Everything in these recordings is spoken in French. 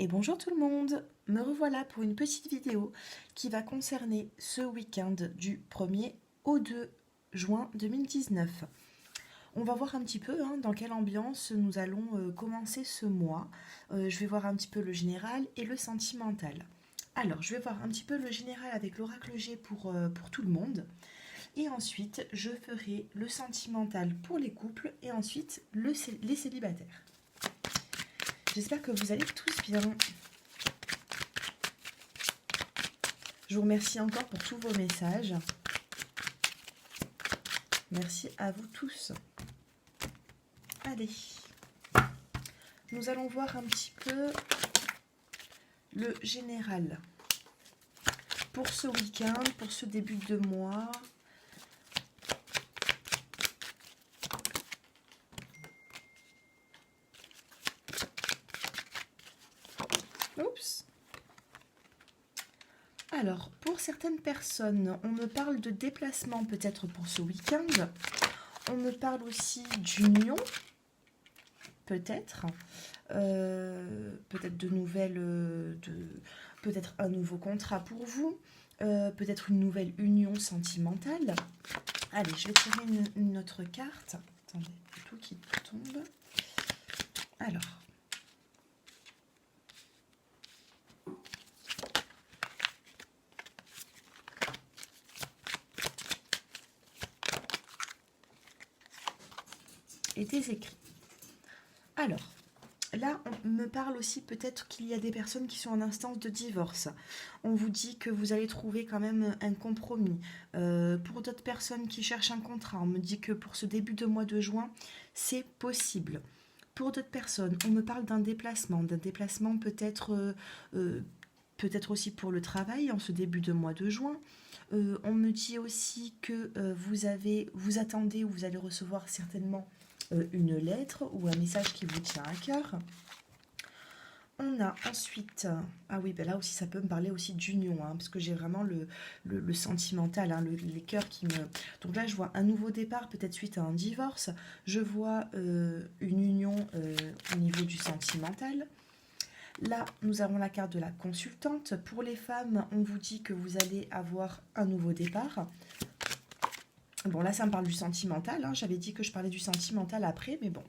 Et bonjour tout le monde, me revoilà pour une petite vidéo qui va concerner ce week-end du 1er au 2 juin 2019. On va voir un petit peu dans quelle ambiance nous allons commencer ce mois. Je vais voir un petit peu le général et le sentimental. Alors, je vais voir un petit peu le général avec l'oracle G pour tout le monde. Et ensuite, je ferai le sentimental pour les couples et ensuite les célibataires. J'espère que vous allez tous bien. Je vous remercie encore pour tous vos messages. Merci à vous tous. Allez, nous allons voir un petit peu le général pour ce week-end, pour ce début de mois. Oups. Alors, pour certaines personnes, on me parle de déplacement peut-être pour ce week-end. On me parle aussi d'union, peut-être. Peut-être de nouvelles, peut-être un nouveau contrat pour vous. Peut-être une nouvelle union sentimentale. Allez, je vais tirer une autre carte. Attendez, il y a tout qui tombe. Alors. Et des écrits. Alors, là, on me parle aussi peut-être qu'il y a des personnes qui sont en instance de divorce. On vous dit que vous allez trouver quand même un compromis. Pour d'autres personnes qui cherchent un contrat, on me dit que pour ce début de mois de juin, c'est possible. Pour d'autres personnes, on me parle d'un déplacement peut-être peut-être aussi pour le travail en ce début de mois de juin. On me dit aussi que vous attendez ou vous allez recevoir certainement une lettre ou un message qui vous tient à cœur. On a ensuite, ah oui, ben là aussi ça peut me parler aussi d'union, parce que j'ai vraiment le sentimental, les cœurs qui me... Donc là je vois un nouveau départ, peut-être suite à un divorce. Je vois une union au niveau du sentimental. Là, nous avons la carte de la consultante. Pour les femmes, on vous dit que vous allez avoir un nouveau départ. Bon, là, ça me parle du sentimental. J'avais dit que je parlais du sentimental après, mais bon.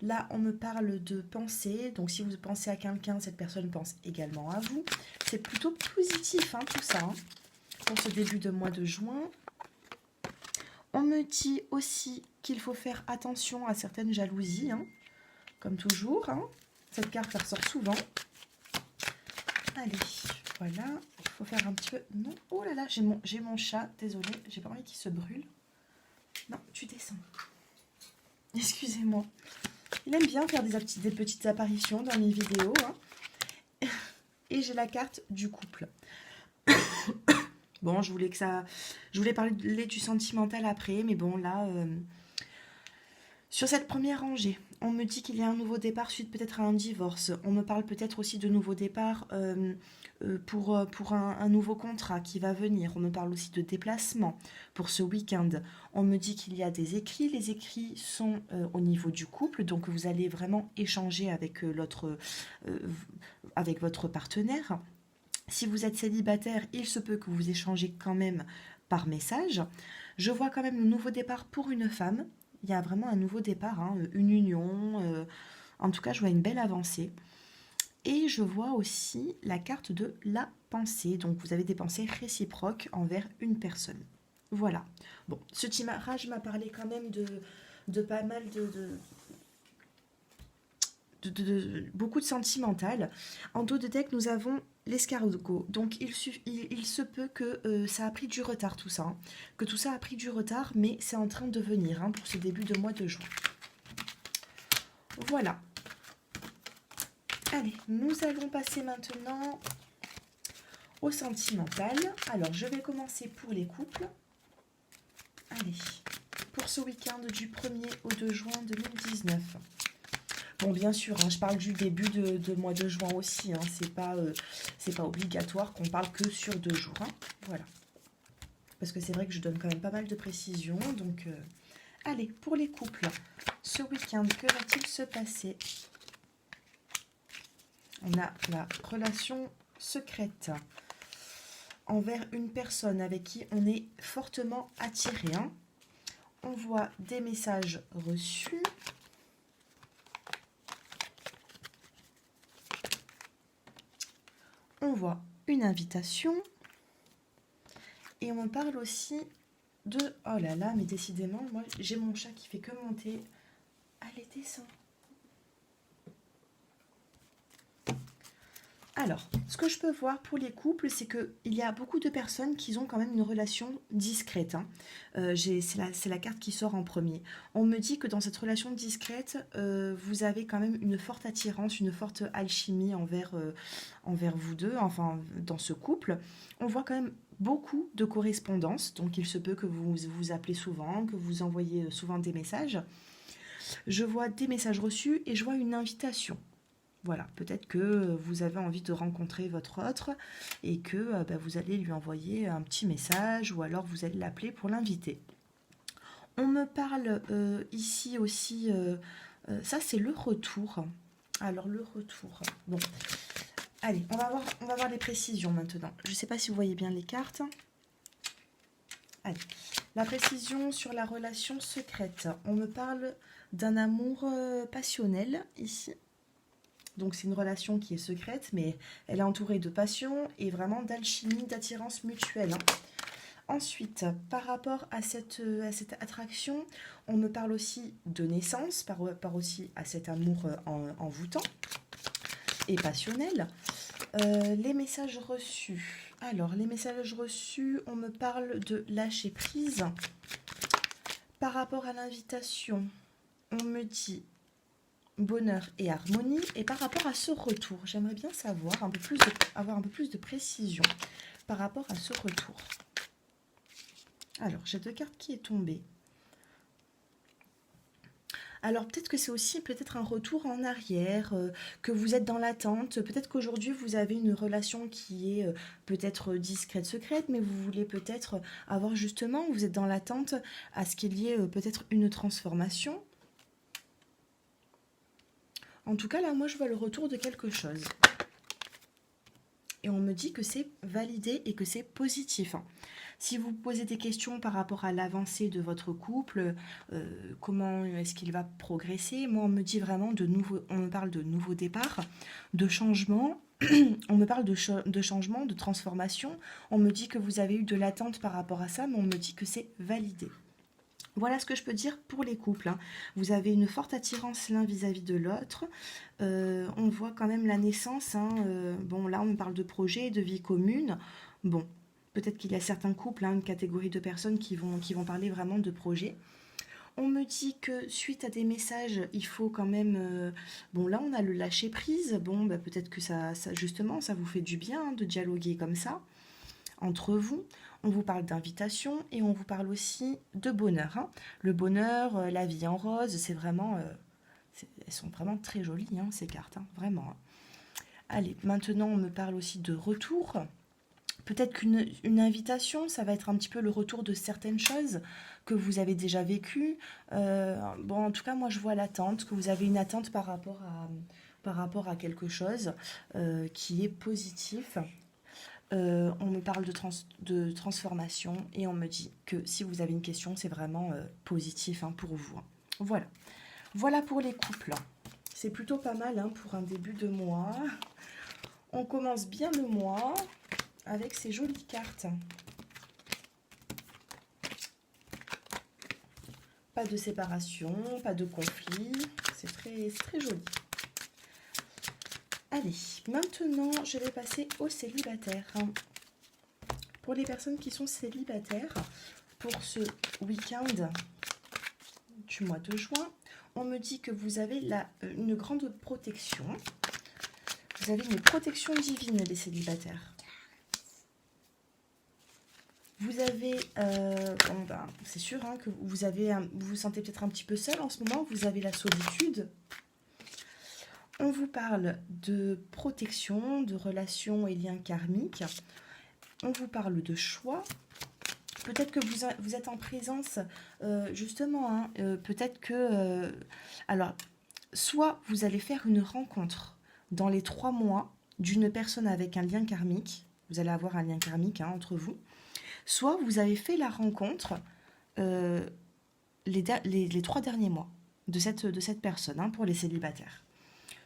Là, on me parle de pensée. Donc, si vous pensez à quelqu'un, cette personne pense également à vous. C'est plutôt positif, tout ça, pour ce début de mois de juin. On me dit aussi qu'il faut faire attention à certaines jalousies, comme toujours. Cette carte, elle ressort souvent. Allez, voilà. Il faut faire un petit peu... Non, oh là là, j'ai mon chat. Désolée, j'ai pas envie qu'il se brûle. Non, tu descends. Excusez-moi. Il aime bien faire des petites apparitions dans mes vidéos. Et j'ai la carte du couple. Bon, je voulais parler du sentimental après, mais bon, là... Sur cette première rangée, on me dit qu'il y a un nouveau départ suite peut-être à un divorce. On me parle peut-être aussi de nouveau départ pour un nouveau contrat qui va venir. On me parle aussi de déplacement pour ce week-end. On me dit qu'il y a des écrits. Les écrits sont au niveau du couple, donc vous allez vraiment échanger avec avec votre partenaire. Si vous êtes célibataire, il se peut que vous échangez quand même par message. Je vois quand même le nouveau départ pour une femme. Il y a vraiment un nouveau départ, une union. En tout cas, je vois une belle avancée. Et je vois aussi la carte de la pensée. Donc, vous avez des pensées réciproques envers une personne. Voilà. Bon, ce tirage m'a parlé quand même de pas mal de beaucoup de sentimental. En dos de deck, nous avons l'escargot. Donc, il se peut que ça a pris du retard, tout ça. Que tout ça a pris du retard, mais c'est en train de venir pour ce début de mois de juin. Voilà. Allez, nous allons passer maintenant au sentimental. Alors, je vais commencer pour les couples. Allez, pour ce week-end du 1er au 2 juin 2019. Bon, bien sûr, je parle du début de mois de juin aussi. C'est pas obligatoire qu'on parle que sur 2 jours. Voilà. Parce que c'est vrai que je donne quand même pas mal de précisions. Donc, allez, pour les couples, ce week-end, que va-t-il se passer? On a la relation secrète envers une personne avec qui on est fortement attiré. Hein. On voit des messages reçus. On voit une invitation. Et on me parle aussi de... Oh là là, mais décidément, moi, j'ai mon chat qui fait que monter. Allez, descends. Alors, ce que je peux voir pour les couples, c'est qu'il y a beaucoup de personnes qui ont quand même une relation discrète. Hein. C'est la carte qui sort en premier. On me dit que dans cette relation discrète, vous avez quand même une forte attirance, une forte alchimie envers vous deux, enfin dans ce couple. On voit quand même beaucoup de correspondances, donc il se peut que vous vous appelez souvent, que vous envoyez souvent des messages. Je vois des messages reçus et je vois une invitation. Voilà, peut-être que vous avez envie de rencontrer votre autre et que vous allez lui envoyer un petit message ou alors vous allez l'appeler pour l'inviter. On me parle ici aussi, ça c'est le retour. Alors le retour, bon, allez, on va voir les précisions maintenant. Je ne sais pas si vous voyez bien les cartes. Allez, la précision sur la relation secrète. On me parle d'un amour passionnel ici. Donc c'est une relation qui est secrète, mais elle est entourée de passion et vraiment d'alchimie, d'attirance mutuelle. Hein. Ensuite, par rapport à cette attraction, on me parle aussi de naissance, par rapport aussi à cet amour envoûtant et passionnel. Les messages reçus. Alors, les messages reçus, on me parle de lâcher prise. Par rapport à l'invitation, on me dit bonheur et harmonie. Et par rapport à ce retour, j'aimerais bien savoir avoir un peu plus de précision par rapport à ce retour. Alors, j'ai deux cartes qui est tombée. Alors, peut-être que c'est aussi peut-être un retour en arrière, que vous êtes dans l'attente. Peut-être qu'aujourd'hui, vous avez une relation qui est peut-être discrète, secrète, mais vous voulez peut-être avoir justement, vous êtes dans l'attente à ce qu'il y ait peut-être une transformation. En tout cas, là, moi, je vois le retour de quelque chose. Et on me dit que c'est validé et que c'est positif. Si vous posez des questions par rapport à l'avancée de votre couple, comment est-ce qu'il va progresser, moi, on me dit vraiment on me parle de nouveaux départs, de changements. On me parle de changement, de transformation. On me dit que vous avez eu de l'attente par rapport à ça, mais on me dit que c'est validé. Voilà ce que je peux dire pour les couples. Hein. Vous avez une forte attirance l'un vis-à-vis de l'autre. On voit quand même la naissance. Hein. Bon, là, on me parle de projet, de vie commune. Bon, peut-être qu'il y a certains couples, hein, une catégorie de personnes qui vont parler vraiment de projet. On me dit que suite à des messages, il faut quand même... bon, là, on a le lâcher-prise. Bon, peut-être que justement, ça vous fait du bien hein, de dialoguer comme ça entre vous. On vous parle d'invitation et on vous parle aussi de bonheur. Hein. Le bonheur, la vie en rose, c'est vraiment... elles sont vraiment très jolies, hein, ces cartes, hein, vraiment. Hein. Allez, maintenant, on me parle aussi de retour. Peut-être qu'une invitation, ça va être un petit peu le retour de certaines choses que vous avez déjà vécues. Bon, en tout cas, moi, je vois l'attente, que vous avez une attente par rapport à quelque chose qui est positif. On me parle de transformation et on me dit que si vous avez une question, c'est vraiment positif hein, pour vous. Voilà. Voilà pour les couples. C'est plutôt pas mal hein, pour un début de mois. On commence bien le mois avec ces jolies cartes. Pas de séparation, pas de conflit. C'est très joli. Allez, maintenant, je vais passer aux célibataires. Pour les personnes qui sont célibataires, pour ce week-end du mois de juin, on me dit que vous avez une grande protection. Vous avez une protection divine, les célibataires. Vous avez, c'est sûr hein, que vous vous sentez peut-être un petit peu seul en ce moment, vous avez la solitude. On vous parle de protection, de relations et liens karmiques. On vous parle de choix. Peut-être que vous êtes en présence, justement, hein, peut-être que... alors, soit vous allez faire une rencontre. dans les 3 mois d'une personne avec un lien karmique. Vous allez avoir un lien karmique entre vous. Soit vous avez fait la rencontre les 3 derniers mois de cette personne pour les célibataires.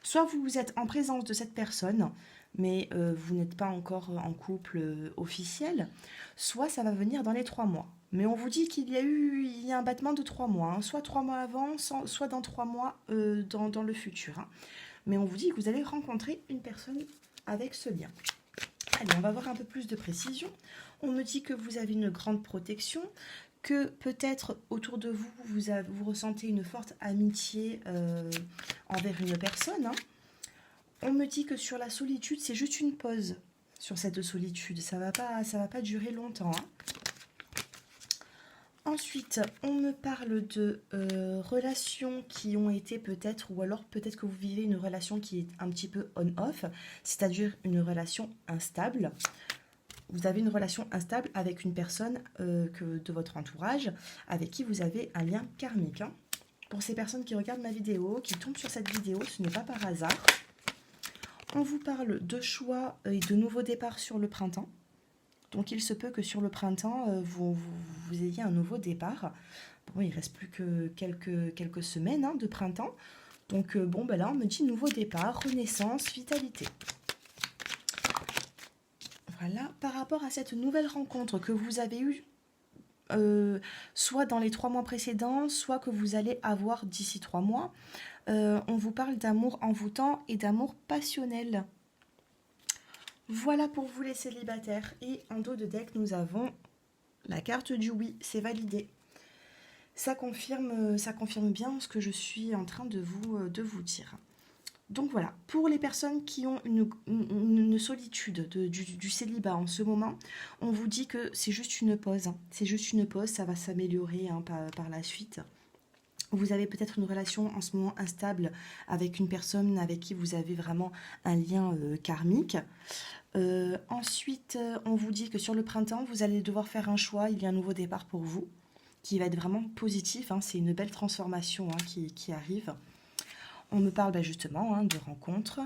Soit vous êtes en présence de cette personne, mais vous n'êtes pas encore en couple officiel, soit ça va venir dans les 3 mois. Mais on vous dit qu'il y a un battement de 3 mois, soit 3 mois avant, soit dans 3 mois dans le futur. Mais on vous dit que vous allez rencontrer une personne avec ce lien. Allez, on va avoir un peu plus de précision. On me dit que vous avez une grande protection, que peut-être autour de vous, vous ressentez une forte amitié envers une personne. On me dit que sur la solitude, c'est juste une pause sur cette solitude. Ça va pas durer longtemps. Ensuite, on me parle de relations qui ont été peut-être, ou alors peut-être que vous vivez une relation qui est un petit peu on-off, c'est-à-dire une relation instable. Vous avez une relation instable avec une personne de votre entourage, avec qui vous avez un lien karmique. Pour ces personnes qui regardent ma vidéo, qui tombent sur cette vidéo, ce n'est pas par hasard. On vous parle de choix et de nouveaux départs sur le printemps. Donc il se peut que sur le printemps, vous ayez un nouveau départ. Bon, il ne reste plus que quelques semaines de printemps. Donc là, on me dit nouveau départ, renaissance, vitalité. Voilà, par rapport à cette nouvelle rencontre que vous avez eue, soit dans les 3 mois précédents, soit que vous allez avoir d'ici 3 mois, on vous parle d'amour envoûtant et d'amour passionnel. Voilà pour vous les célibataires. Et en dos de deck, nous avons la carte du oui, c'est validé. Ça confirme bien ce que je suis en train de vous dire. Donc voilà, pour les personnes qui ont une solitude du célibat en ce moment, on vous dit que c'est juste une pause. C'est juste une pause, ça va s'améliorer par la suite. Vous avez peut-être une relation en ce moment instable avec une personne avec qui vous avez vraiment un lien karmique. Ensuite, on vous dit que sur le printemps, vous allez devoir faire un choix. Il y a un nouveau départ pour vous qui va être vraiment positif. C'est une belle transformation qui arrive. On me parle justement de rencontres,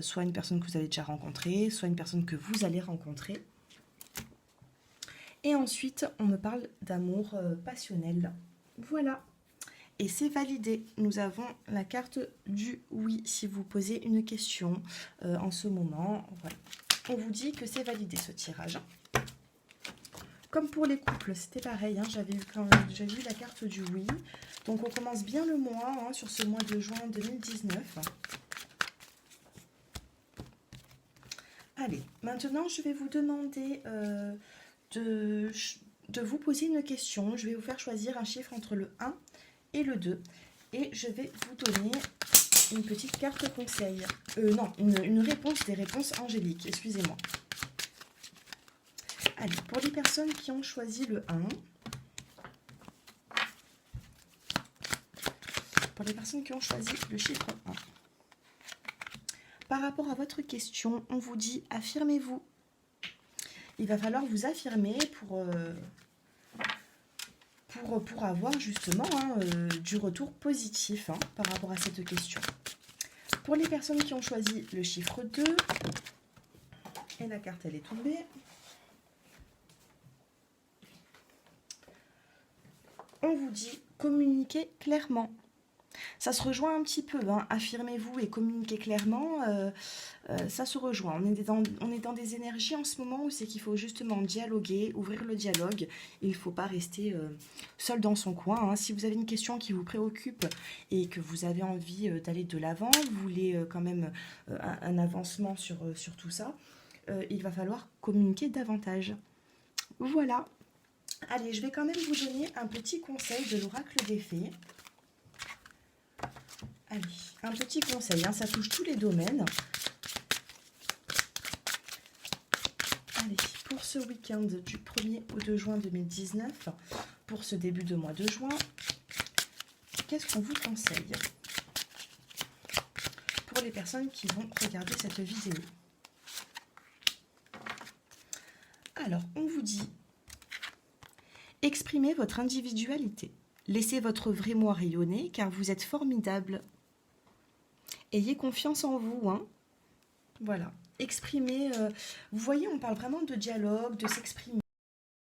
soit une personne que vous avez déjà rencontrée, soit une personne que vous allez rencontrer. Et ensuite, on me parle d'amour passionnel. Voilà. Et c'est validé. Nous avons la carte du oui si vous posez une question en ce moment. Voilà. On vous dit que c'est validé ce tirage. Comme pour les couples, c'était pareil. J'avais eu la carte du oui. Donc on commence bien le mois sur ce mois de juin 2019. Allez, maintenant je vais vous demander de vous poser une question. Je vais vous faire choisir un chiffre entre le 1 et le 2. Et je vais vous donner une petite carte conseil. Non, une réponse, des réponses angéliques, excusez-moi. Allez, pour les personnes qui ont choisi le 1, pour les personnes qui ont choisi le chiffre 1, par rapport à votre question, on vous dit affirmez-vous. Il va falloir vous affirmer pour avoir justement du retour positif par rapport à cette question. Pour les personnes qui ont choisi le chiffre 2, et la carte elle est tombée, on vous dit communiquer clairement. Ça se rejoint un petit peu, affirmez-vous et communiquez clairement, ça se rejoint. On est dans des énergies en ce moment où c'est qu'il faut justement dialoguer, ouvrir le dialogue. Il ne faut pas rester seul dans son coin. Si vous avez une question qui vous préoccupe et que vous avez envie d'aller de l'avant, vous voulez quand même un avancement sur tout ça, il va falloir communiquer davantage. Voilà. Allez, je vais quand même vous donner un petit conseil de l'oracle des fées. Allez, un petit conseil, ça touche tous les domaines. Allez, pour ce week-end du 1er au 2 juin 2019, pour ce début de mois de juin, qu'est-ce qu'on vous conseille pour les personnes qui vont regarder cette vidéo? Alors, on vous dit exprimez votre individualité. Laissez votre vrai moi rayonner car vous êtes formidable. Ayez confiance en vous, hein. Voilà. Exprimez, vous voyez, on parle vraiment de dialogue, de s'exprimer.